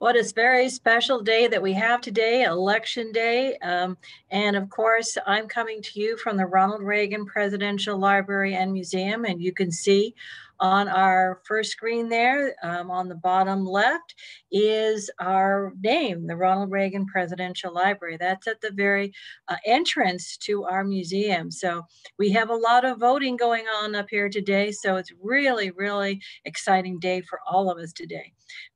What a very special day that we have today, Election Day. And of course, I'm coming to you from the Ronald Reagan Presidential Library and Museum. And you can see on our first screen there, on the bottom left, is our name, the Ronald Reagan Presidential Library. That's at the very entrance to our museum. So we have a lot of voting going on up here today. So it's really, really exciting day for all of us today.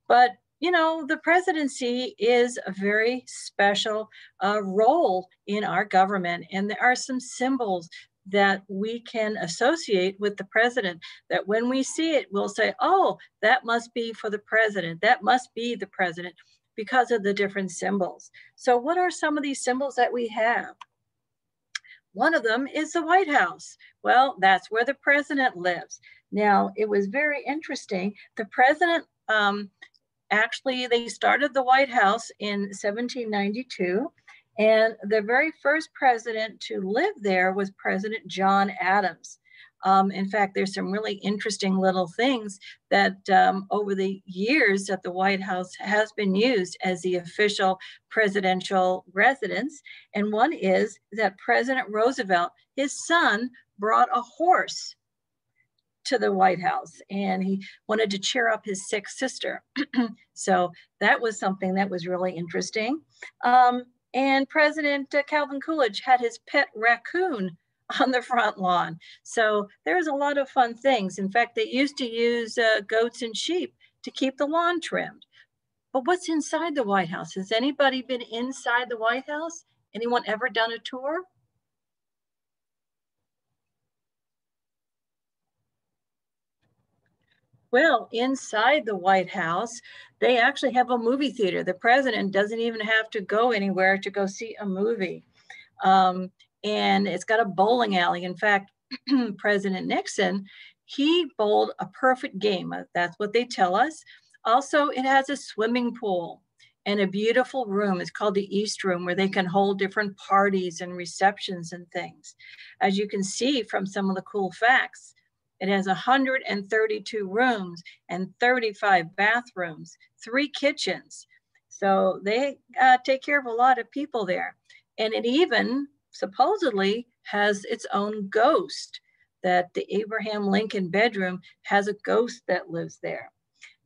But you know, the presidency is a very special role in our government, and there are some symbols that we can associate with the president that when we see it, we'll say, oh, that must be for the president. That must be the president because of the different symbols. So what are some of these symbols that we have? One of them is the White House. Well, that's where the president lives. Now, it was very interesting. The president, actually, they started the White House in 1792, and the very first president to live there was President John Adams. In fact, there's some really interesting little things that over the years that the White House has been used as the official presidential residence. And one is that President Roosevelt, his son, brought a horse to the White House, and he wanted to cheer up his sick sister. So that was something that was really interesting. And President Calvin Coolidge had his pet raccoon on the front lawn. So there's a lot of fun things. In fact, they used to use goats and sheep to keep the lawn trimmed. But what's inside the White House? Has anybody been inside the White House? Anyone ever done a tour? Well, inside the White House, they actually have a movie theater. The president doesn't even have to go anywhere to go see a movie. And it's got a bowling alley. In fact, President Nixon, he bowled a perfect game. That's what they tell us. Also, it has a swimming pool and a beautiful room. It's called the East Room, where they can hold different parties and receptions and things. As you can see from some of the cool facts, it has 132 rooms and 35 bathrooms, 3 kitchens. So they take care of a lot of people there. And it even supposedly has its own ghost, that the Abraham Lincoln bedroom has a ghost that lives there.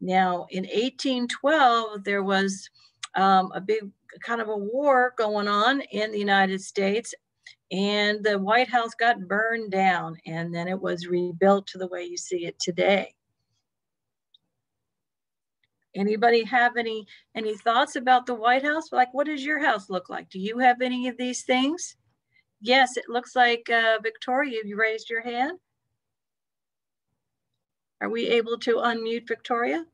Now, in 1812, there was a big kind of a war going on in the United States, and the White House got burned down, and then it was rebuilt to the way you see it today. Anybody have any thoughts about the White House? Like, what does your house look like? Do you have any of these things? Yes, it looks like Victoria, you raised your hand. Are we able to unmute Victoria?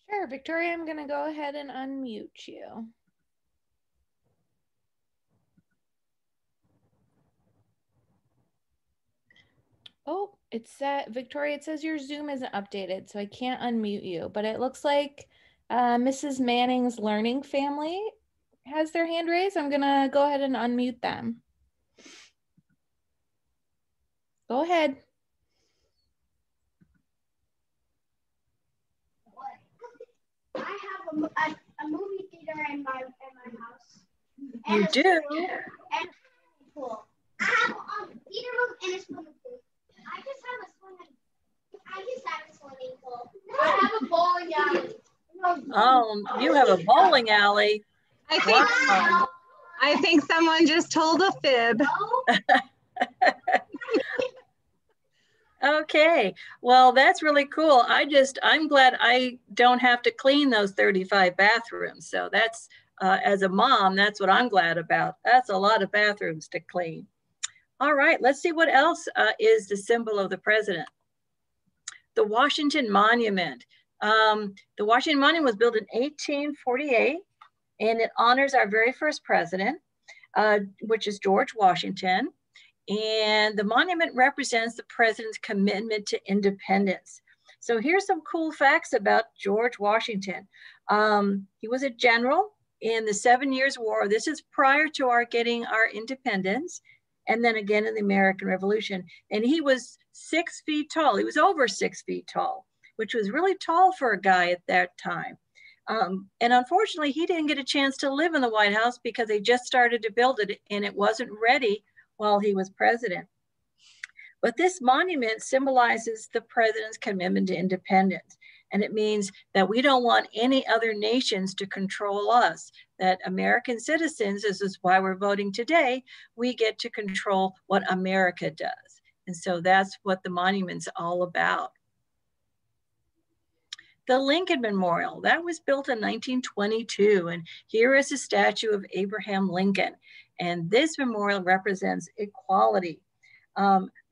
Sure, Victoria, I'm gonna go ahead and unmute you. Oh, it said, Victoria, it says your Zoom isn't updated, so I can't unmute you, but it looks like Mrs. Manning's Learning Family has their hand raised. I'm gonna go ahead and unmute them. Go ahead. I have a movie theater in my house. You do? And a pool. I have a theater room and a swimming pool. I just have a swimming pool. I have a bowling alley. Oh, you have a bowling alley. I think someone just told a fib. Okay, well, that's really cool. I'm glad I don't have to clean those 35 bathrooms. So that's, as a mom, that's what I'm glad about. That's a lot of bathrooms to clean. All right, let's see what else is the symbol of the president. The Washington Monument. The Washington Monument was built in 1848, and it honors our very first president, which is George Washington. And the monument represents the president's commitment to independence. So here's some cool facts about George Washington. He was a general in the 7 Years' War. This is prior to our getting our independence, and then again in the American Revolution. And he was 6 feet tall. He was over 6 feet tall, which was really tall for a guy at that time. And unfortunately, he didn't get a chance to live in the White House because they just started to build it and it wasn't ready while he was president. But this monument symbolizes the president's commitment to independence. And it means that we don't want any other nations to control us, that American citizens, this is why we're voting today, we get to control what America does. And so that's what the monument's all about. The Lincoln Memorial, that was built in 1922. And here is a statue of Abraham Lincoln. And this memorial represents equality.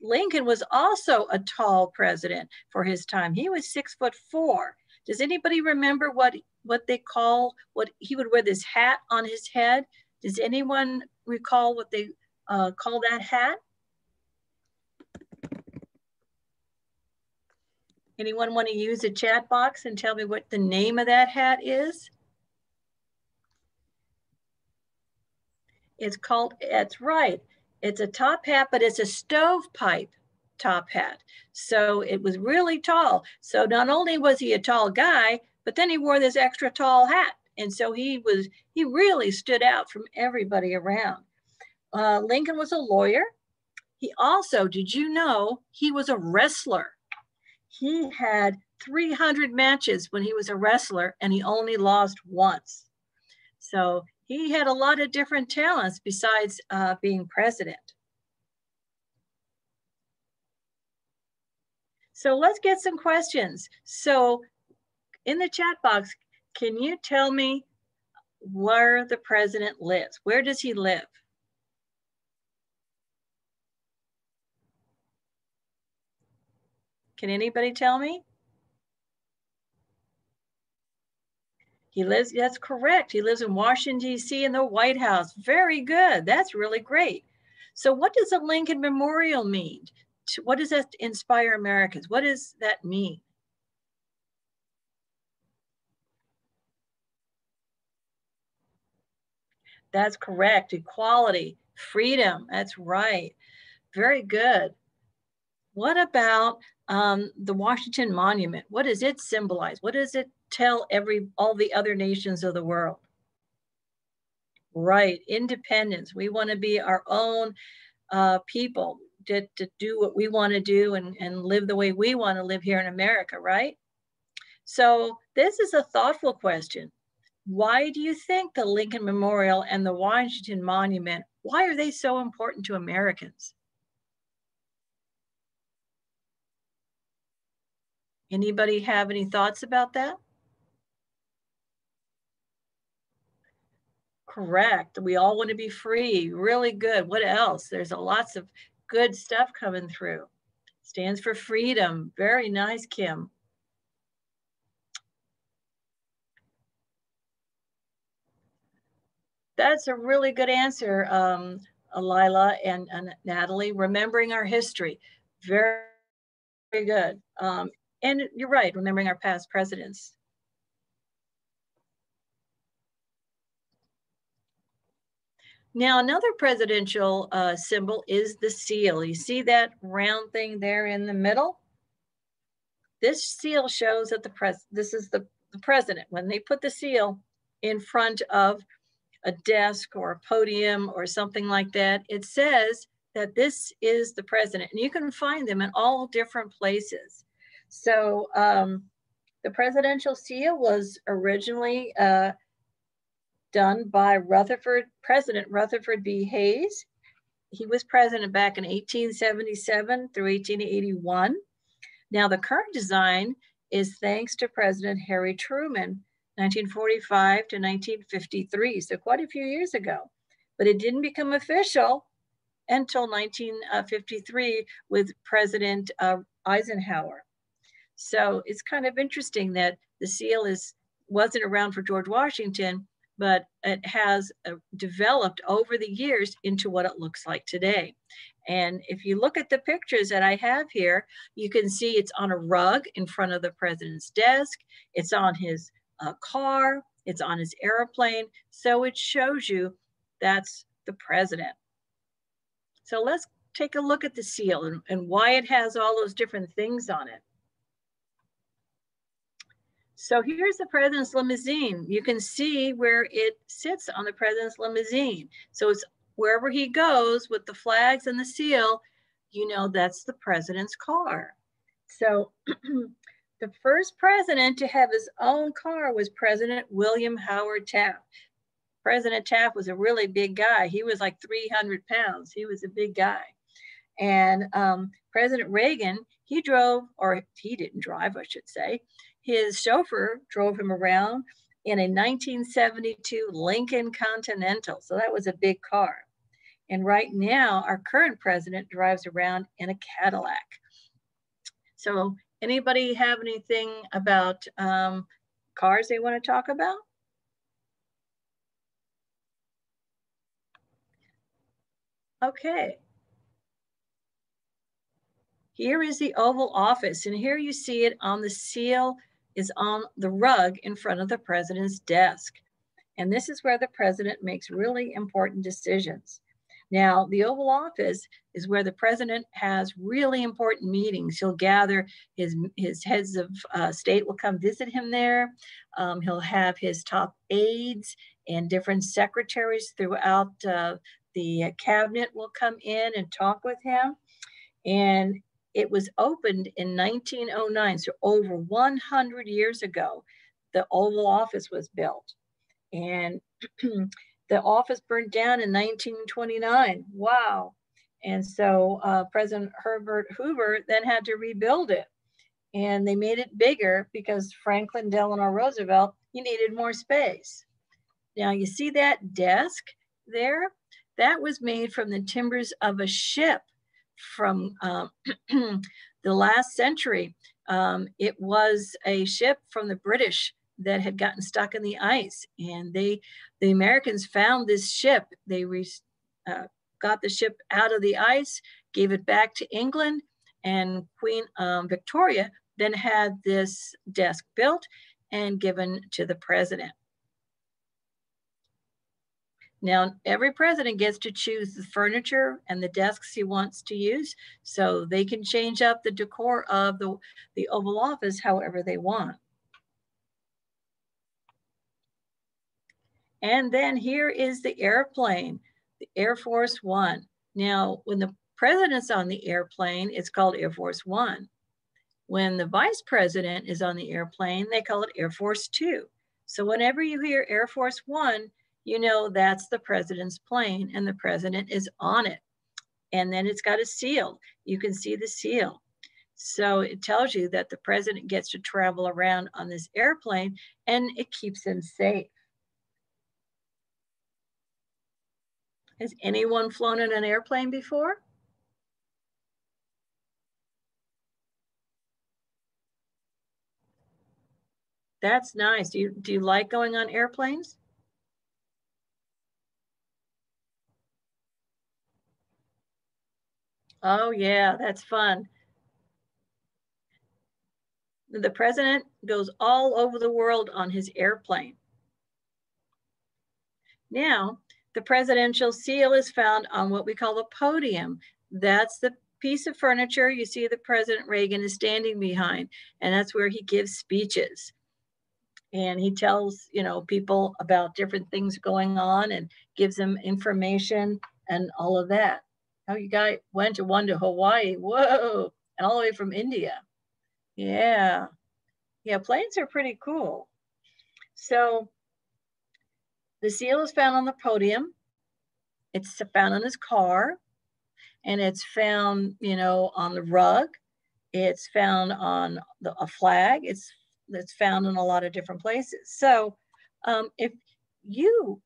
Lincoln was also a tall president for his time. He was 6'4". Does anybody remember what they call, what he would wear this hat on his head? Does anyone recall what they call that hat? Anyone want to use a chat box and tell me what the name of that hat is? It's called, that's right. It's a top hat, but it's a stovepipe top hat. So it was really tall. So not only was he a tall guy, but then he wore this extra tall hat. And so he really stood out from everybody around. Lincoln was a lawyer. He also, did you know, he was a wrestler. He had 300 matches when he was a wrestler and he only lost once. So he had a lot of different talents besides being president. So let's get some questions. So in the chat box, can you tell me where the president lives? Where does he live? Can anybody tell me? He lives, that's correct. He lives in Washington, D.C. in the White House. Very good. That's really great. So what does the Lincoln Memorial mean? What does that inspire Americans? What does that mean? That's correct. Equality, freedom. That's right. Very good. What about the Washington Monument? What does it symbolize? What does it tell all the other nations of the world? Right, independence. We want to be our own people to do what we want to do and live the way we want to live here in America, right? So this is a thoughtful question. Why do you think the Lincoln Memorial and the Washington Monument, why are they so important to Americans? Anybody have any thoughts about that? Correct. We all want to be free. Really good. What else? There's lots of good stuff coming through. Stands for freedom. Very nice, Kim. That's a really good answer, Lila and Natalie. Remembering our history. Very, very good. And you're right, remembering our past presidents. Now, another presidential symbol is the seal. You see that round thing there in the middle? This seal shows that this is the president. When they put the seal in front of a desk or a podium or something like that, it says that this is the president. And you can find them in all different places. So the presidential seal was originally done by President Rutherford B. Hayes. He was president back in 1877 through 1881. Now the current design is thanks to President Harry Truman, 1945 to 1953, so quite a few years ago. But it didn't become official until 1953 with President Eisenhower. So it's kind of interesting that the seal wasn't around for George Washington, but it has developed over the years into what it looks like today. And if you look at the pictures that I have here, you can see it's on a rug in front of the president's desk. It's on his car, it's on his airplane. So it shows you that's the president. So let's take a look at the seal and why it has all those different things on it. So here's the president's limousine. You can see where it sits on the president's limousine. So it's wherever he goes with the flags and the seal, you know, that's the president's car. So the first president to have his own car was President William Howard Taft. President Taft was a really big guy. He was like 300 pounds. He was a big guy. And President Reagan, he drove, or he didn't drive, I should say. His chauffeur drove him around in a 1972 Lincoln Continental. So that was a big car. And right now, our current president drives around in a Cadillac. So anybody have anything about cars they want to talk about? Okay. Here is the Oval Office, and here you see it on the seal is on the rug in front of the president's desk. And this is where the president makes really important decisions. Now, the Oval Office is where the president has really important meetings. He'll gather his heads of state will come visit him there. He'll have his top aides and different secretaries throughout the cabinet will come in and talk with him. And it was opened in 1909, so over 100 years ago, the Oval Office was built. And the office burned down in 1929. Wow. And so President Herbert Hoover then had to rebuild it. And they made it bigger because Franklin Delano Roosevelt, he needed more space. Now you see that desk there? That was made from the timbers of a ship from the last century. It was a ship from the British that had gotten stuck in the ice, and the Americans found this ship. They got the ship out of the ice, gave it back to England, and Queen Victoria then had this desk built and given to the president. Now, every president gets to choose the furniture and the desks he wants to use, so they can change up the decor of the Oval Office however they want. And then here is the airplane, the Air Force One. Now, when the president's on the airplane, it's called Air Force One. When the vice president is on the airplane, they call it Air Force Two. So whenever you hear Air Force One, you know that's the president's plane and the president is on it. And then it's got a seal. You can see the seal. So it tells you that the president gets to travel around on this airplane and it keeps him safe. Has anyone flown in an airplane before? That's nice. Do you like going on airplanes? Oh yeah, that's fun. The president goes all over the world on his airplane. Now, the presidential seal is found on what we call the podium. That's the piece of furniture you see the President Reagan is standing behind, and that's where he gives speeches. And he tells, you know, people about different things going on and gives them information and all of that. How you guys went to Hawaii, whoa, and all the way from India. Yeah, planes are pretty cool. So the seal is found on the podium. It's found on his car, and it's found, you know, on the rug. It's found on a flag. It's found in a lot of different places. So if you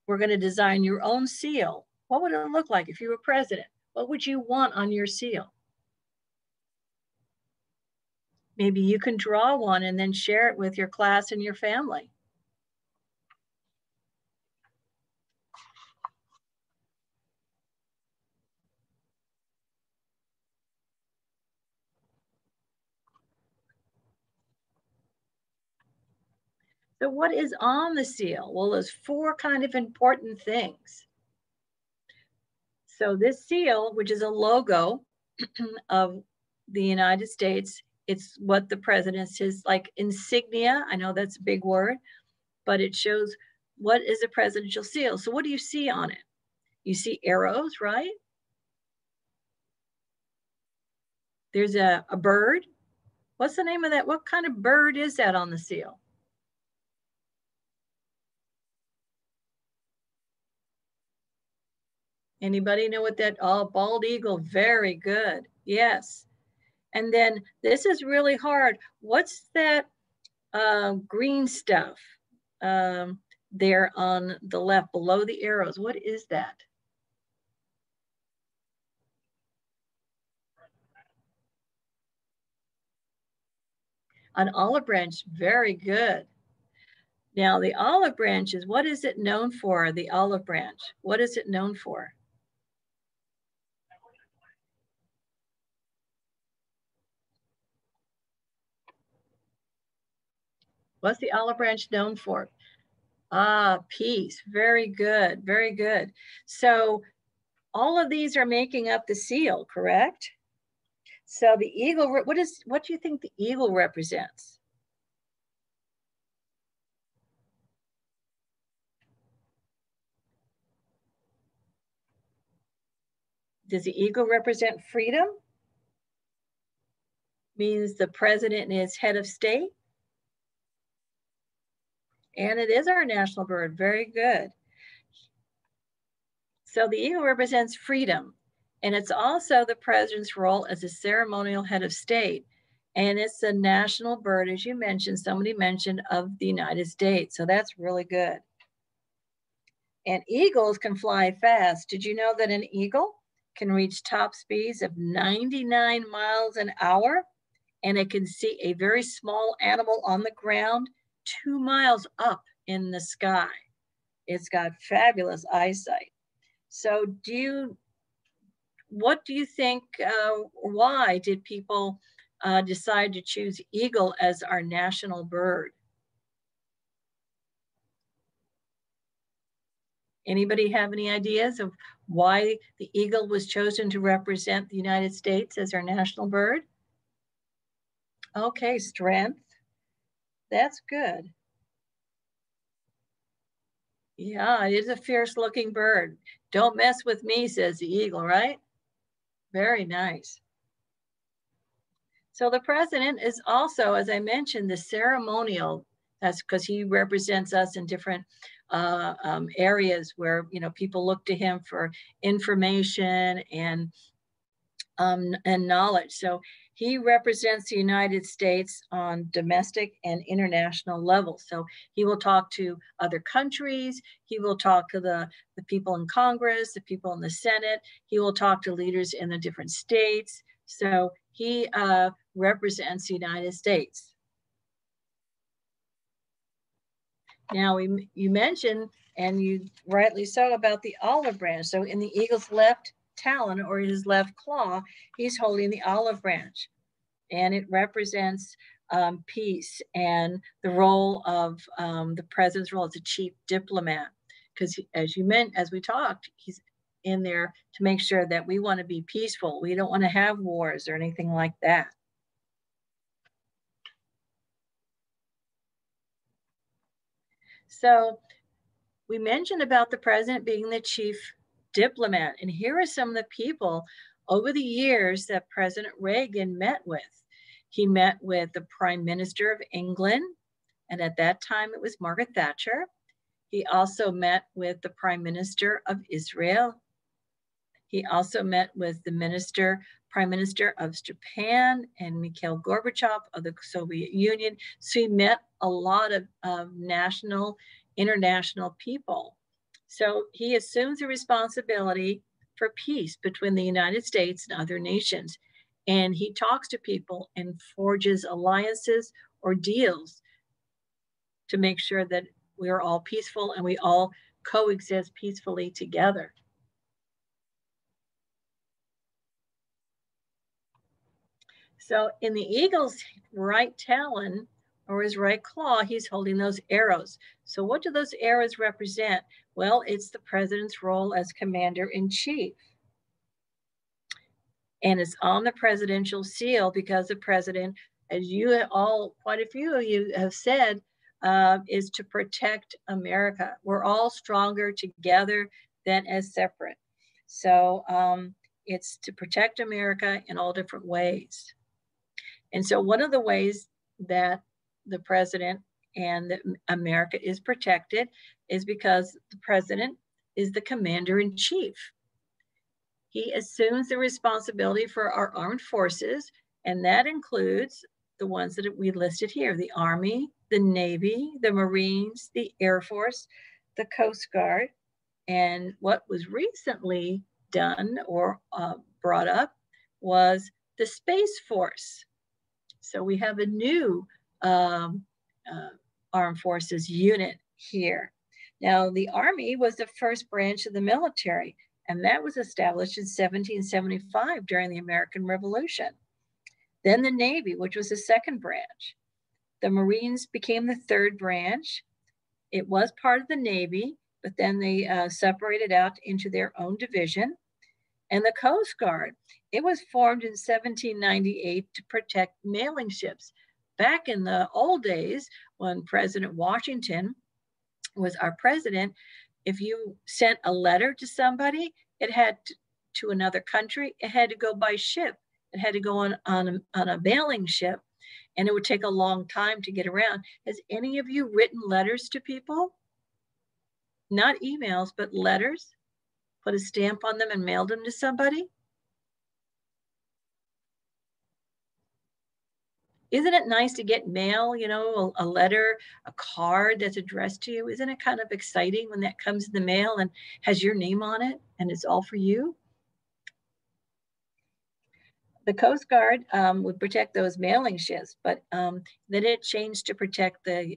were going to design your own seal, what would it look like if you were president? What would you want on your seal? Maybe you can draw one and then share it with your class and your family. So what is on the seal? Well, there's four kind of important things. So this seal, which is a logo of the United States, It's what the president's, his like insignia. I know that's a big word, but it shows what is a presidential seal. So what do you see on it? You see arrows, right? There's a bird. What's the name of that? What kind of bird is that on the seal? Anybody know what that, oh, bald eagle, very good, yes. And then this is really hard. What's that green stuff there on the left below the arrows? What is that? An olive branch, very good. Now the olive branch is, what is it known for, the olive branch? What is it known for? What's the olive branch known for? Ah, peace, very good, very good. So all of these are making up the seal, correct? So the eagle, what do you think the eagle represents? Does the eagle represent freedom? Means the president is head of state? And it is our national bird, very good. So the eagle represents freedom, and it's also the president's role as a ceremonial head of state. And it's the national bird, as you mentioned, somebody mentioned, of the United States. So that's really good. And eagles can fly fast. Did you know that an eagle can reach top speeds of 99 miles an hour? And it can see a very small animal on the ground 2 miles up in the sky. It's got fabulous eyesight. So what do you think, why did people decide to choose eagle as our national bird? Anybody have any ideas of why the eagle was chosen to represent the United States as our national bird? Okay, strength. That's good. Yeah, it is a fierce looking bird. Don't mess with me, says the eagle, right? Very nice. So the president is also, as I mentioned, the ceremonial. That's because he represents us in different areas where, you know, people look to him for information and knowledge. So he represents the United States on domestic and international levels. So he will talk to other countries. He will talk to the people in Congress, the people in the Senate. He will talk to leaders in the different states. So he represents the United States. Now, you mentioned, and you rightly so, about the olive branch. So in the eagle's left talon, or his left claw, he's holding the olive branch. And it represents peace and the role of the president's role as a chief diplomat. Because as we talked, he's in there to make sure that we want to be peaceful. We don't want to have wars or anything like that. So we mentioned about the president being the chief diplomat, and here are some of the people over the years that President Reagan met with. He met with the Prime Minister of England, and at that time it was Margaret Thatcher. He also met with the Prime Minister of Israel. He also met with the Prime Minister of Japan and Mikhail Gorbachev of the Soviet Union. So he met a lot of international people. So he assumes the responsibility for peace between the United States and other nations. And he talks to people and forges alliances or deals to make sure that we are all peaceful and we all coexist peacefully together. So in the eagle's right talon, or his right claw, he's holding those arrows. So what do those arrows represent? Well, it's the president's role as commander-in-chief. And it's on the presidential seal because the president as you all, quite a few of you have said, is to protect America. We're all stronger together than as separate. So it's to protect America in all different ways. And so one of the ways that the president and that America is protected is because the president is the commander-in-chief. He assumes the responsibility for our armed forces, and that includes the ones that we listed here: the Army, the Navy, the Marines, the Air Force, the Coast Guard. And what was recently done or brought up was the Space Force. So we have a new armed forces unit here. Now, the Army was the first branch of the military, and that was established in 1775 during the American Revolution. Then the Navy, which was the second branch. The Marines became the third branch. It was part of the Navy, but then they separated out into their own division. And the Coast Guard, it was formed in 1798 to protect mailing ships. Back in the old days, when President Washington was our president, if you sent a letter to somebody, it had to another country, it had to go by ship. It had to go on a mailing ship, and it would take a long time to get around. Has any of you written letters to people? Not emails, but letters? Put a stamp on them and mailed them to somebody? Isn't it nice to get mail, you know, a letter, a card that's addressed to you? Isn't it kind of exciting when that comes in the mail and has your name on it and it's all for you? The Coast Guard would protect those mailing ships, but then it changed to protect the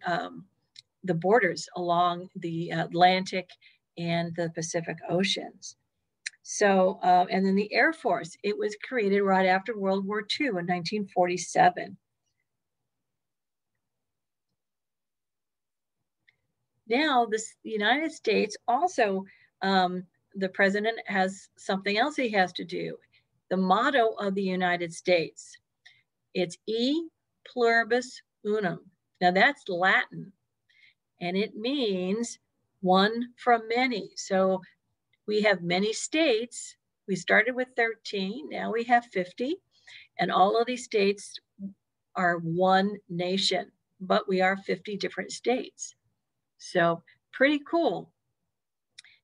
borders along the Atlantic and the Pacific Oceans. So, and then the Air Force, it was created right after World War II in 1947. Now, the United States also, the president has something else he has to do. The motto of the United States, it's E pluribus unum. Now that's Latin, and it means one from many. So we have many states. We started with 13, now we have 50, and all of these states are one nation, but we are 50 different states. So pretty cool.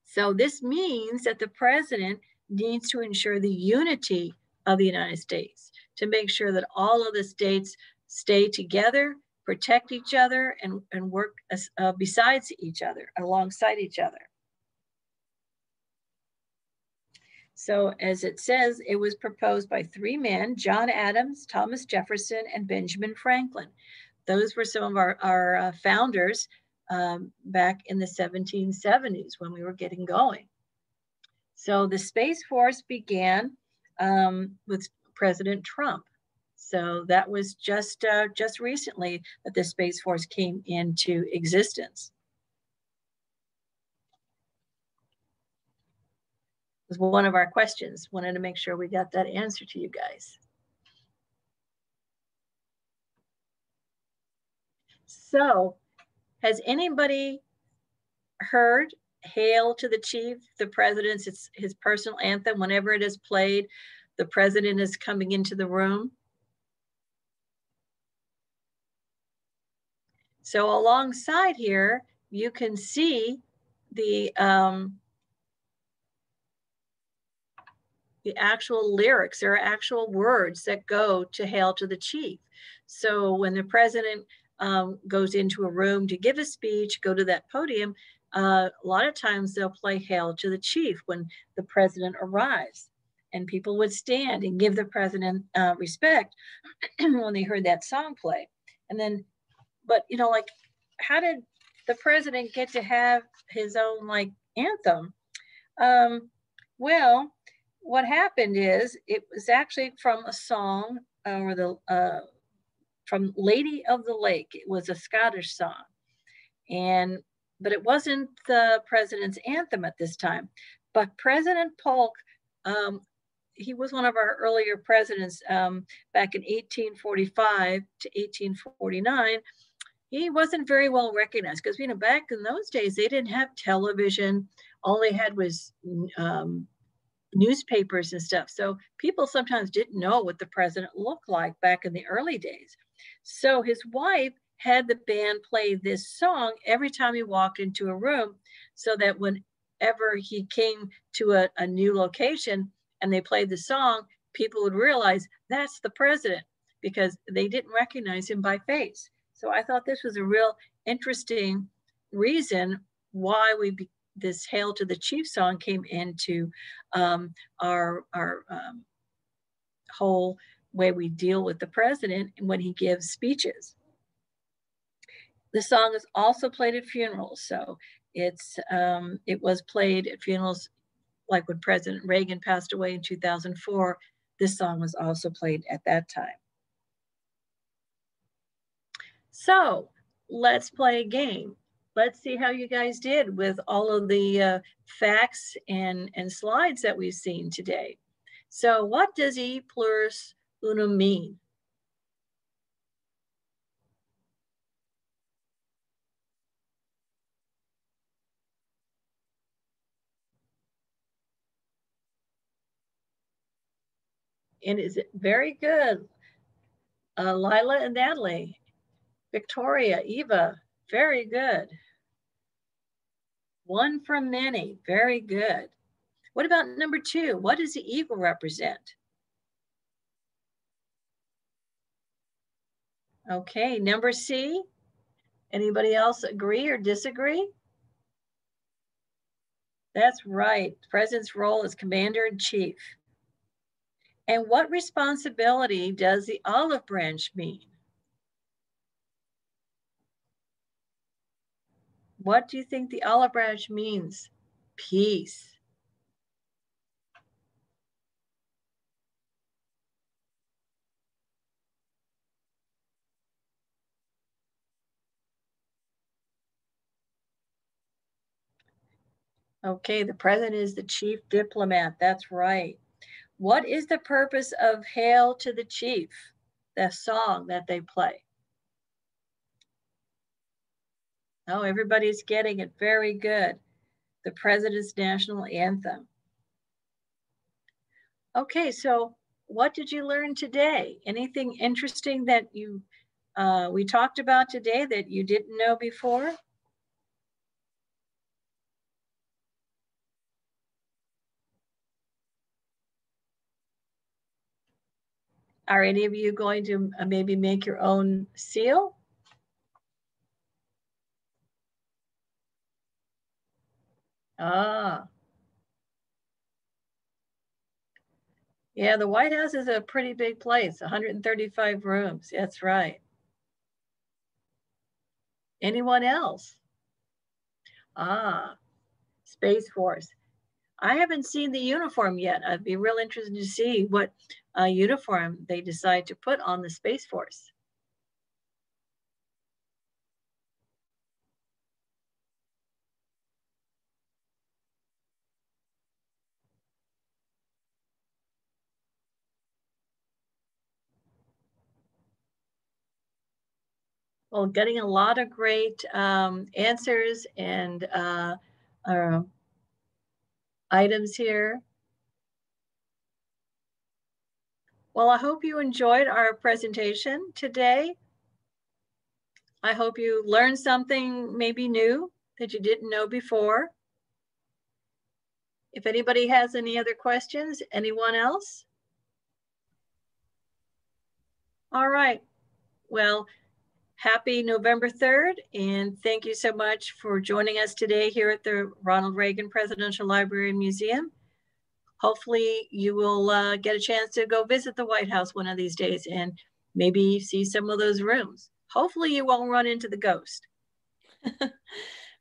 So this means that the president needs to ensure the unity of the United States, to make sure that all of the states stay together, protect each other, and work besides each other, alongside each other. So as it says, it was proposed by three men: John Adams, Thomas Jefferson, and Benjamin Franklin. Those were some of our founders back in the 1770s when we were getting going. So the Space Force began with President Trump. So that was just recently that the Space Force came into existence. It was one of our questions. Wanted to make sure we got that answer to you guys. So has anybody heard "Hail to the Chief"? The president's, it's his personal anthem. Whenever it is played, the president is coming into the room. So alongside here, you can see the actual lyrics. There are actual words that go to "Hail to the Chief." So when the president goes into a room to give a speech, go to that podium, a lot of times they'll play "Hail to the Chief" when the president arrives, and people would stand and give the president respect when they heard that song play. And then, but you know, like, how did the president get to have his own like anthem? Well, what happened is it was actually from a song from Lady of the Lake. It was a Scottish song, but it wasn't the president's anthem at this time. But President Polk he was one of our earlier presidents back in 1845 to 1849. He wasn't very well recognized because, back in those days, they didn't have television. All they had was newspapers and stuff. So people sometimes didn't know what the president looked like back in the early days. So his wife had the band play this song every time he walked into a room, so that whenever he came to a new location and they played the song, people would realize that's the president, because they didn't recognize him by face. So I thought this was a real interesting reason why this Hail to the Chief song came into our whole way we deal with the president when he gives speeches. The song is also played at funerals. So it was played at funerals, like when President Reagan passed away in 2004. This song was also played at that time. So let's play a game. Let's see how you guys did with all of the facts and slides that we've seen today. So what does E plus uno mean? And is it very good? Lila and Natalie, Victoria, Eva, very good. One from many, very good. What about number 2? What does the eagle represent? Okay, number C. Anybody else agree or disagree? That's right. The president's role as commander-in-chief. And what responsibility does the olive branch mean? What do you think the olive branch means? Peace. Okay, the president is the chief diplomat. That's right. What is the purpose of Hail to the Chief, the song that they play? Oh, everybody's getting it. Very good. The president's national anthem. Okay, so what did you learn today? Anything interesting that we talked about today that you didn't know before? Are any of you going to maybe make your own seal? Ah. Yeah, the White House is a pretty big place, 135 rooms. That's right. Anyone else? Ah, Space Force. I haven't seen the uniform yet. I'd be real interested to see what uniform they decide to put on the Space Force. Well, getting a lot of great answers and items here. Well, I hope you enjoyed our presentation today. I hope you learned something maybe new that you didn't know before. If anybody has any other questions, anyone else? All right. Well, happy November 3rd, and thank you so much for joining us today here at the Ronald Reagan Presidential Library and Museum. Hopefully you will get a chance to go visit the White House one of these days and maybe see some of those rooms. Hopefully you won't run into the ghost.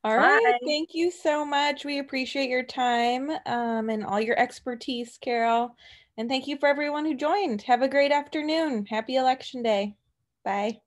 All right, thank you so much. We appreciate your time and all your expertise, Carol. And thank you for everyone who joined. Have a great afternoon. Happy Election Day. Bye.